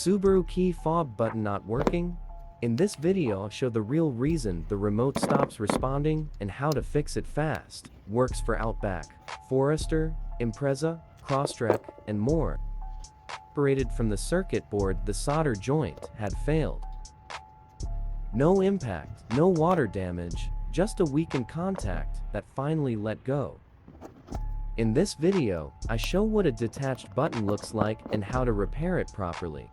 Subaru key fob button not working? In this video I'll show the real reason the remote stops responding and how to fix it fast. Works for Outback, Forester, Impreza, Crosstrek, and more. Separated from the circuit board, the solder joint had failed. No impact, no water damage, just a weakened contact that finally let go. In this video, I show what a detached button looks like and how to repair it properly.